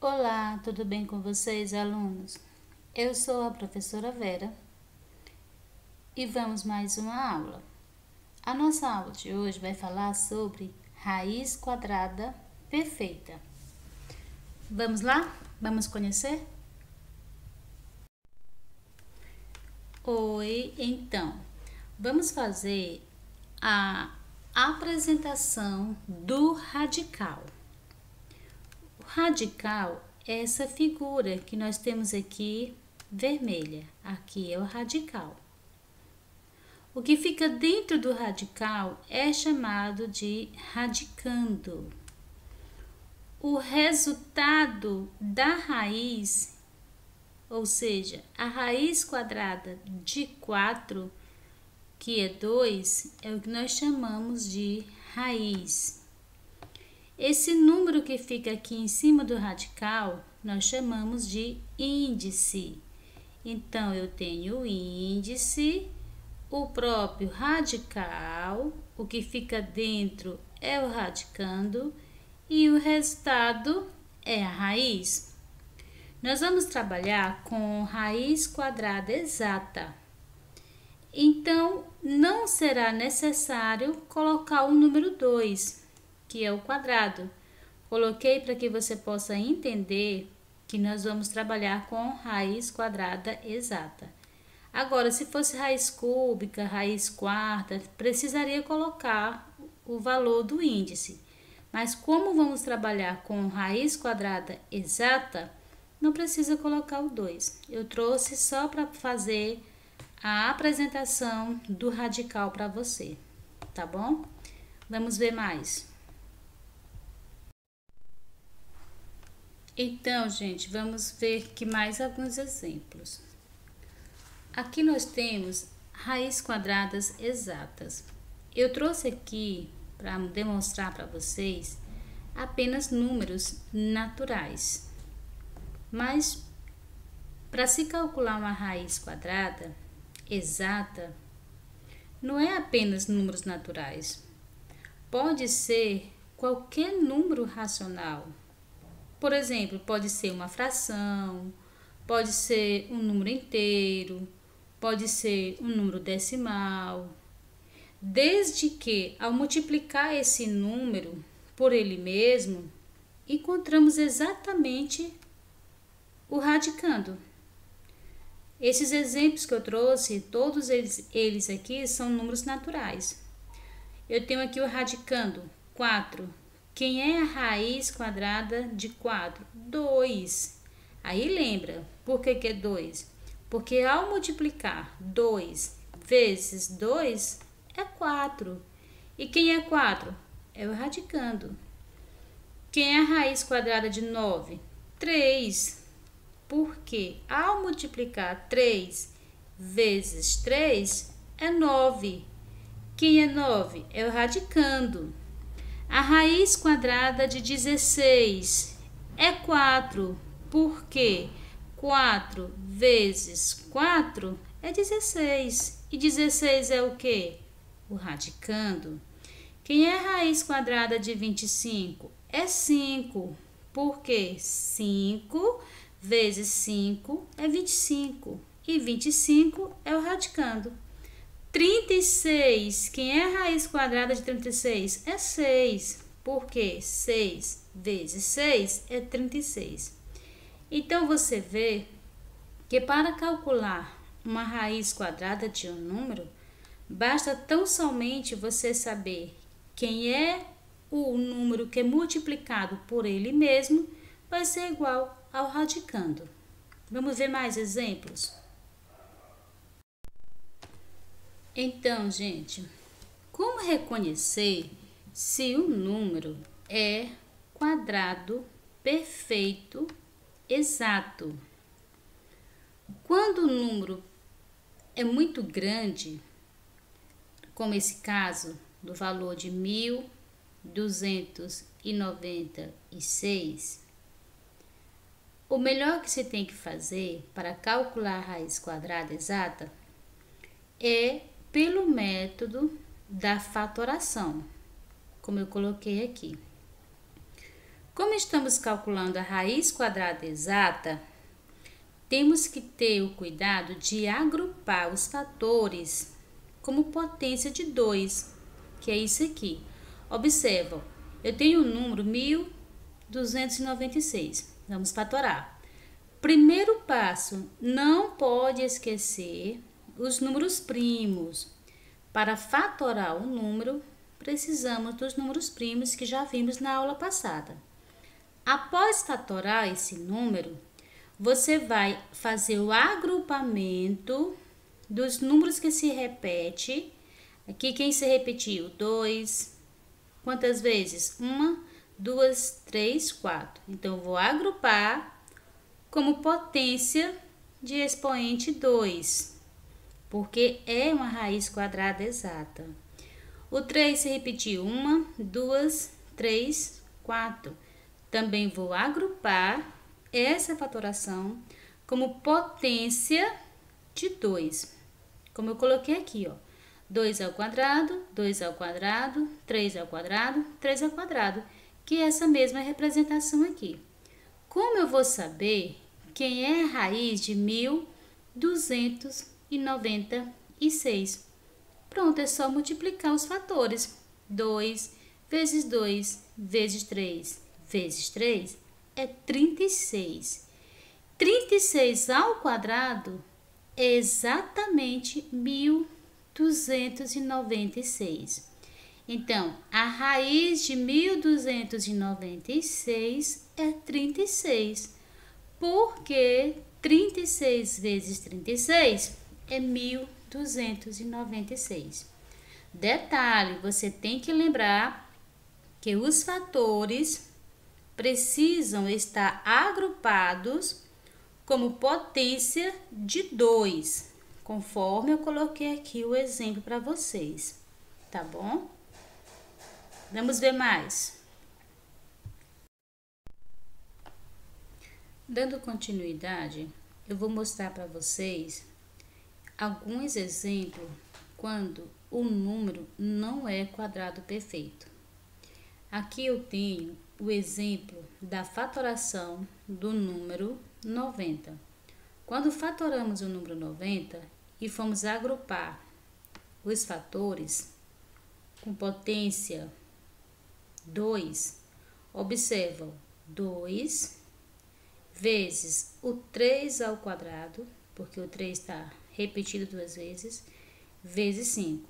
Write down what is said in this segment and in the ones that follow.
Olá, tudo bem com vocês, alunos? Eu sou a professora Vera e vamos mais uma aula. A nossa aula de hoje vai falar sobre raiz quadrada perfeita. Vamos lá? Vamos conhecer? Oi, então, vamos fazer a apresentação do radical. O radical é essa figura que nós temos aqui vermelha. Aqui é o radical. O que fica dentro do radical é chamado de radicando. O resultado da raiz, ou seja, a raiz quadrada de 4, que é 2, é o que nós chamamos de raiz. Esse número que fica aqui em cima do radical, nós chamamos de índice. Então, eu tenho o índice, o próprio radical, o que fica dentro é o radicando e o resultado é a raiz. Nós vamos trabalhar com raiz quadrada exata. Então, não será necessário colocar o número 2. Que é o quadrado. Coloquei para que você possa entender que nós vamos trabalhar com raiz quadrada exata. Agora, se fosse raiz cúbica, raiz quarta, precisaria colocar o valor do índice. Mas como vamos trabalhar com raiz quadrada exata, não precisa colocar o 2. Eu trouxe só para fazer a apresentação do radical para você, tá bom? Vamos ver mais. Então, gente, vamos ver aqui mais alguns exemplos. Aqui nós temos raízes quadradas exatas. Eu trouxe aqui para demonstrar para vocês apenas números naturais. Mas para se calcular uma raiz quadrada exata, não é apenas números naturais. Pode ser qualquer número racional. Por exemplo, pode ser uma fração, pode ser um número inteiro, pode ser um número decimal. Desde que, ao multiplicar esse número por ele mesmo, encontramos exatamente o radicando. Esses exemplos que eu trouxe, todos eles aqui são números naturais. Eu tenho aqui o radicando, 4. Quem é a raiz quadrada de 4? 2. Aí lembra, por que é 2? Porque ao multiplicar 2 vezes 2 é 4. E quem é 4? É o radicando. Quem é a raiz quadrada de 9? 3. Porque ao multiplicar 3 vezes 3 é 9. Quem é 9? É o radicando. A raiz quadrada de 16 é 4, porque 4 vezes 4 é 16. E 16 é o quê? O radicando. Quem é a raiz quadrada de 25? É 5, porque 5 vezes 5 é 25. E 25 é o radicando. 36, quem é a raiz quadrada de 36? É 6, porque 6 vezes 6 é 36. Então, você vê que para calcular uma raiz quadrada de um número, basta tão somente você saber quem é o número que é multiplicado por ele mesmo, vai ser igual ao radicando. Vamos ver mais exemplos? Então, gente, como reconhecer se o número é quadrado perfeito exato? Quando o número é muito grande, como esse caso do valor de 1.296, o melhor que você tem que fazer para calcular a raiz quadrada exata é pelo método da fatoração, como eu coloquei aqui. Como como estamos calculando a raiz quadrada exata, temos que ter o cuidado de agrupar os fatores como potência de 2, que é isso aqui. Observa, eu tenho o número 1296. Vamos fatorar. Primeiro passo, não pode esquecer os números primos. Para fatorar o número, precisamos dos números primos que já vimos na aula passada. Após fatorar esse número, você vai fazer o agrupamento dos números que se repete. Aqui quem se repetiu? 2. Quantas vezes? 1, 2, 3, 4. Então, eu vou agrupar como potência de expoente 2, porque é uma raiz quadrada exata. O 3 se repetiu. 1, 2, 3, 4. Também vou agrupar essa fatoração como potência de 2. Como eu coloquei aqui, ó. 2 ao quadrado, 2 ao quadrado, 3 ao quadrado, 3 ao quadrado, que é essa mesma representação aqui. Como eu vou saber quem é a raiz de 1296? Pronto, é só multiplicar os fatores. 2 vezes 2 vezes 3 vezes 3 é 36. 36 ao quadrado é exatamente 1296. Então, a raiz de 1296 é 36, porque 36 vezes 36 é 1296. Detalhe, você tem que lembrar que os fatores precisam estar agrupados como potência de 2, conforme eu coloquei aqui o exemplo para vocês, tá bom? Vamos ver mais. Dando continuidade, eu vou mostrar para vocês alguns exemplos quando o número não é quadrado perfeito. Aqui eu tenho o exemplo da fatoração do número 90. Quando fatoramos o número 90 e fomos agrupar os fatores com potência 2, observam 2 vezes o 3 ao quadrado, porque o 3 está repetido 2 vezes, vezes 5.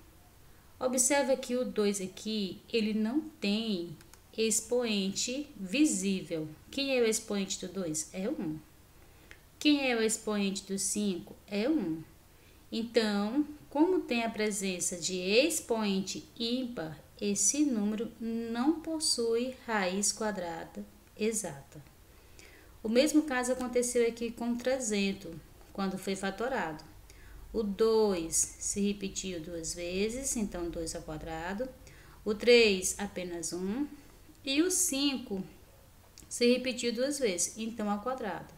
Observa que o 2 aqui, ele não tem expoente visível. Quem é o expoente do 2? É 1. Quem é o expoente do 5? É 1. Então, como tem a presença de expoente ímpar, esse número não possui raiz quadrada exata. O mesmo caso aconteceu aqui com o 300, quando foi fatorado. O 2 se repetiu 2 vezes, então 2 ao quadrado. O 3 apenas 1. E o 5 se repetiu 2 vezes, então ao quadrado.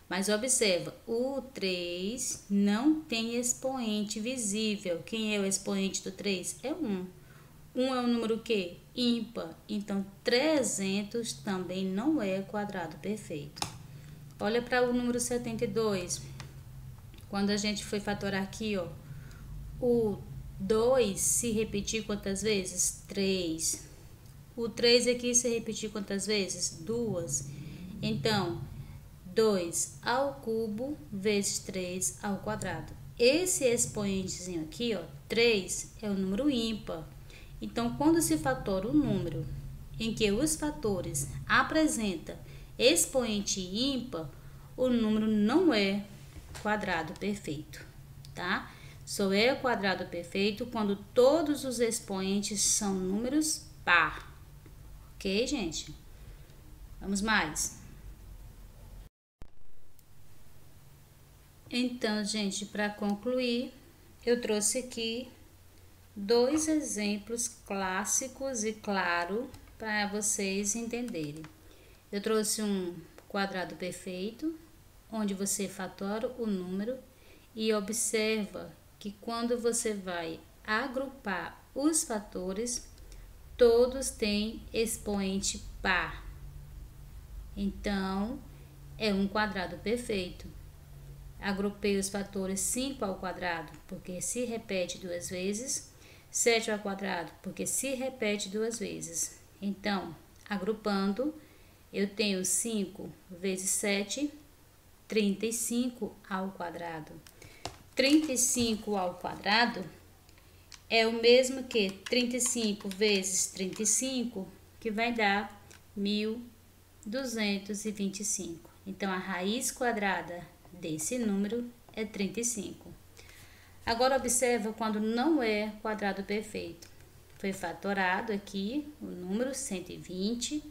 Mas observa, o 3 não tem expoente visível. Quem é o expoente do 3? É 1. 1 é um número que? Ímpar. Então, 300 também não é quadrado perfeito. Olha para o número 72. Quando a gente foi fatorar aqui, ó, o 2 se repetiu quantas vezes? 3. O 3 aqui se repetiu quantas vezes? 2. Então, 2 ao cubo vezes 3 ao quadrado. Esse expoentezinho aqui, ó, 3, é o número ímpar. Então, quando se fatora um número em que os fatores apresentam expoente ímpar, o número não é quadrado perfeito, tá? Só é quadrado perfeito quando todos os expoentes são números par. Ok, gente? Vamos mais. Então, gente, para concluir, eu trouxe aqui 2 exemplos clássicos e claros para vocês entenderem. Eu trouxe um quadrado perfeito, onde você fatora o número e observa que quando você vai agrupar os fatores, todos têm expoente par. Então, é um quadrado perfeito. Agrupei os fatores 5 ao quadrado, porque se repete duas vezes. 7 ao quadrado, porque se repete duas vezes. Então, agrupando, eu tenho 5 vezes 7, 35 ao quadrado. 35 ao quadrado é o mesmo que 35 vezes 35, que vai dar 1225. Então, a raiz quadrada desse número é 35. Agora, observa quando não é quadrado perfeito. Foi fatorado aqui o número 120.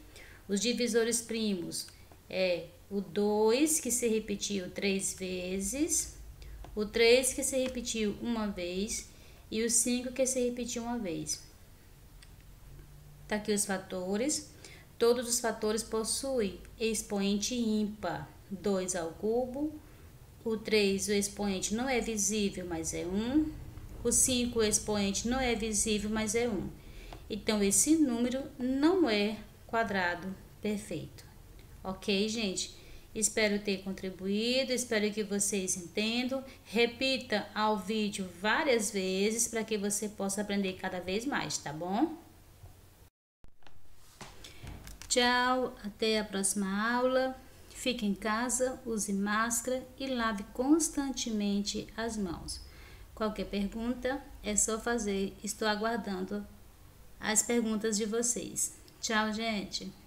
Os divisores primos é o 2 que se repetiu 3 vezes, o 3 que se repetiu uma vez e o 5 que se repetiu uma vez. Tá aqui os fatores. Todos os fatores possuem expoente ímpar, 2 ao cubo. O 3, o expoente não é visível, mas é 1. O 5, o expoente não é visível, mas é 1. Então, esse número não é quadrado perfeito. Ok, gente? Espero ter contribuído, espero que vocês entendam. Repita ao vídeo várias vezes para que você possa aprender cada vez mais, tá bom? Tchau, até a próxima aula. Fique em casa, use máscara e lave constantemente as mãos. Qualquer pergunta é só fazer. Estou aguardando as perguntas de vocês. Tchau, gente!